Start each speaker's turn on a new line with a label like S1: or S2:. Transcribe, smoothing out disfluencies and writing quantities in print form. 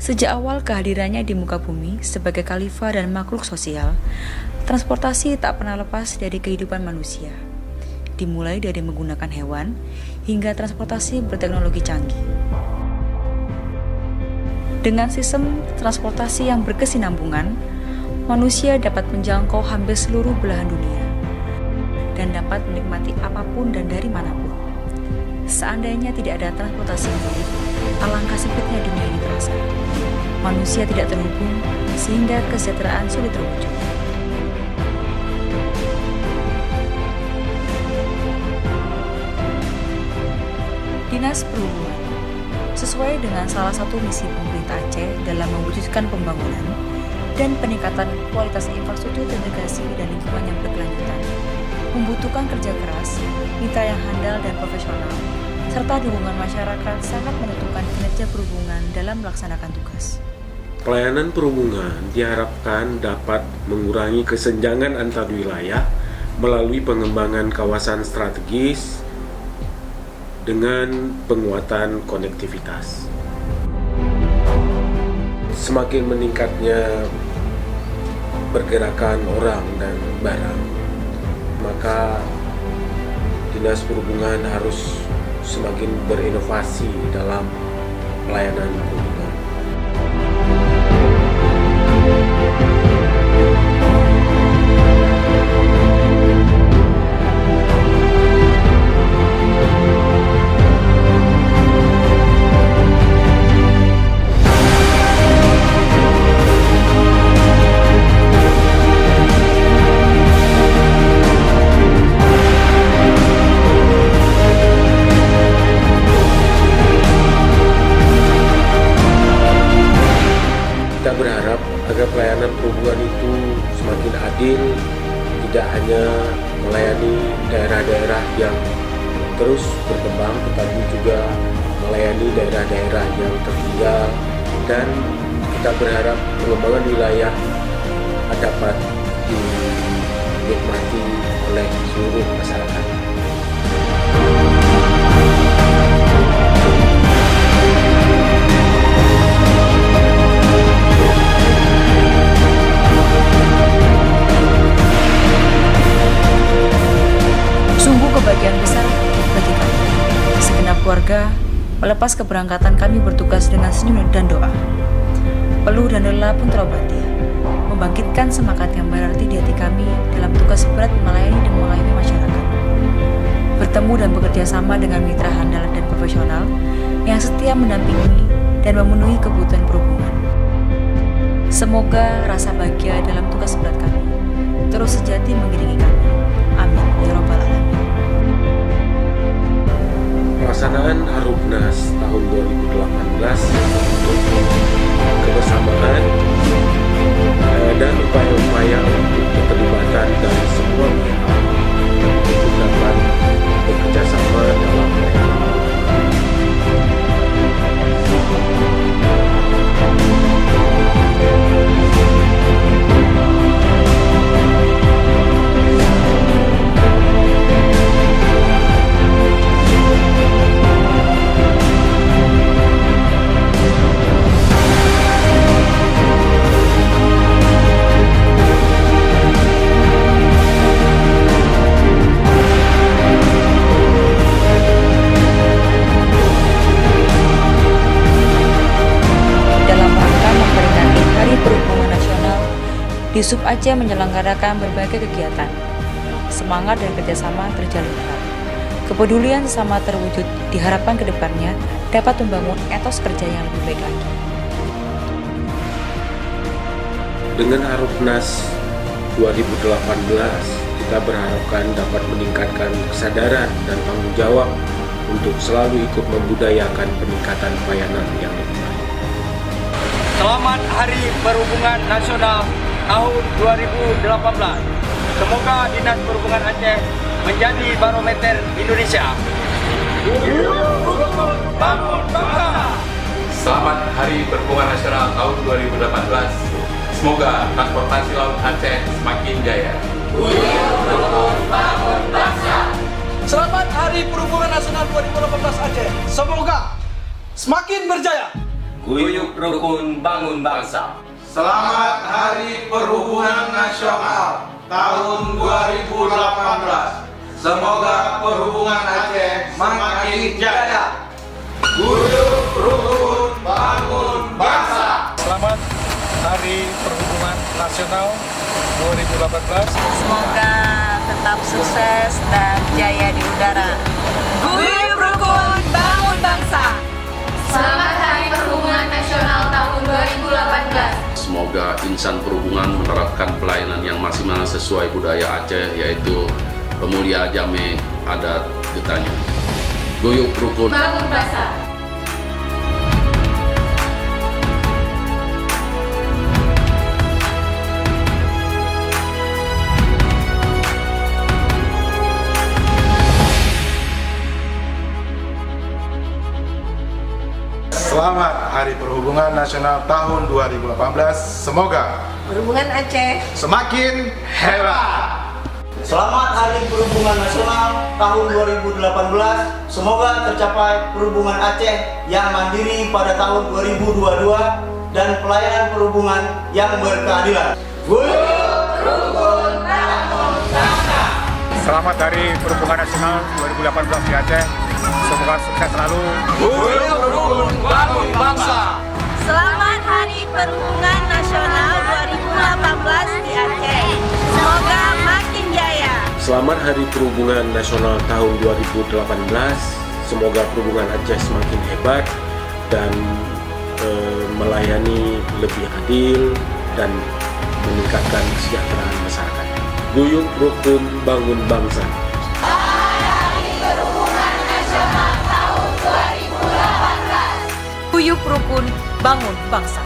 S1: Sejak awal kehadirannya di muka bumi sebagai khalifah dan makhluk sosial, transportasi tak pernah lepas dari kehidupan manusia. Dimulai dari menggunakan hewan hingga transportasi berteknologi canggih. Dengan sistem transportasi yang berkesinambungan, manusia dapat menjangkau hampir seluruh belahan dunia dan dapat menikmati apapun dan dari manapun. Seandainya tidak ada transportasi publik, alangkah sempitnya dunia ini terasa. Manusia tidak terhubung sehingga kesejahteraan sulit terwujud. Dinas Perhubungan sesuai dengan salah satu misi pemerintah Aceh dalam mewujudkan pembangunan dan peningkatan kualitas infrastruktur integrasi dan lingkungan yang berkelanjutan, membutuhkan kerja keras, mitra yang handal dan profesional, serta dukungan masyarakat sangat menentukan kinerja perhubungan dalam melaksanakan tugas.
S2: Pelayanan perhubungan diharapkan dapat mengurangi kesenjangan antar wilayah melalui pengembangan kawasan strategis dengan penguatan konektivitas. Semakin meningkatnya pergerakan orang dan barang, maka Dinas Perhubungan harus semakin berinovasi dalam pelayanan perhubungan. Kita berharap agar pelayanan perhubungan itu semakin adil, tidak hanya melayani daerah-daerah yang terus berkembang, tetapi juga melayani daerah-daerah yang tertinggal, dan kita berharap pengembangan wilayah dapat dinikmati oleh seluruh masyarakat.
S1: Sungguh kebahagiaan besar bagi kami. Segenap keluarga, melepas keberangkatan kami bertugas dengan senyum dan doa. Peluh dan lelah pun terobati, membangkitkan semangat yang berarti di hati kami dalam tugas berat melayani dan mengayomi masyarakat. Bertemu dan bekerja sama dengan mitra handal dan profesional yang setia mendampingi dan memenuhi kebutuhan perhubungan. Semoga rasa bahagia dalam tugas berat kami terus sejati mengiringi kami. Amin ya Rabbal Alamin.
S2: Pelaksanaan Harubnas tahun 2018 untuk kebersamaan dan upaya-upaya untuk keterlibatan dari semua pihak untuk dapat bekerja sama dalam pelayanan.
S1: Disub Aceh menyelenggarakan berbagai kegiatan. Semangat dan kerjasama terjalin erat. Kepedulian sesama terwujud diharapkan ke depannya dapat membangun etos kerja yang lebih baik lagi.
S2: Dengan Harubnas 2018, kita berharapkan dapat meningkatkan kesadaran dan tanggung jawab untuk selalu ikut membudayakan peningkatan pelayanan yang lebih baik.
S3: Selamat Hari Perhubungan Nasional tahun 2018. Semoga Dinas Perhubungan Aceh menjadi barometer Indonesia. Bangun bangsa.
S4: Selamat Hari Perhubungan Nasional tahun 2018. Semoga transportasi laut Aceh semakin jaya.
S3: Bangun bangsa.
S5: Selamat Hari Perhubungan Nasional 2018 Aceh. Semoga semakin berjaya.
S3: Guyup rukun bangun bangsa.
S5: Selamat Hari Perhubungan Nasional tahun 2018. Semoga perhubungan Aceh semakin jaya. Guyup rukun bangun bangsa.
S6: Selamat Hari Perhubungan Nasional 2018.
S1: Semoga tetap sukses dan jaya di udara. Guyup rukun bangun bangsa.
S7: Selamat Hari Perhubungan Nasional tahun 2018.
S8: Semoga insan perhubungan menerapkan pelayanan yang maksimal sesuai budaya Aceh, yaitu pemulia jame adat getanya. Guyup rukun
S7: Bangun bangsa.
S5: Selamat Hari Perhubungan Nasional tahun 2018. Semoga
S9: Perhubungan Aceh
S5: semakin hebat.
S3: Selamat Hari Perhubungan Nasional tahun 2018. Semoga tercapai perhubungan Aceh yang mandiri pada tahun 2022 dan pelayanan perhubungan yang berkeadilan.
S6: Selamat Hari Perhubungan Nasional 2018 di Aceh. Semoga sukses selalu.
S5: Guyup rukun bangun bangsa.
S9: Selamat Hari Perhubungan Nasional 2018 di Aceh. Semoga makin jaya.
S2: Selamat Hari Perhubungan Nasional tahun 2018. Semoga perhubungan Aceh semakin hebat dan melayani lebih adil dan meningkatkan kesejahteraan masyarakat. Guyup rukun bangun bangsa.
S1: Guyup rukun bangun bangsa.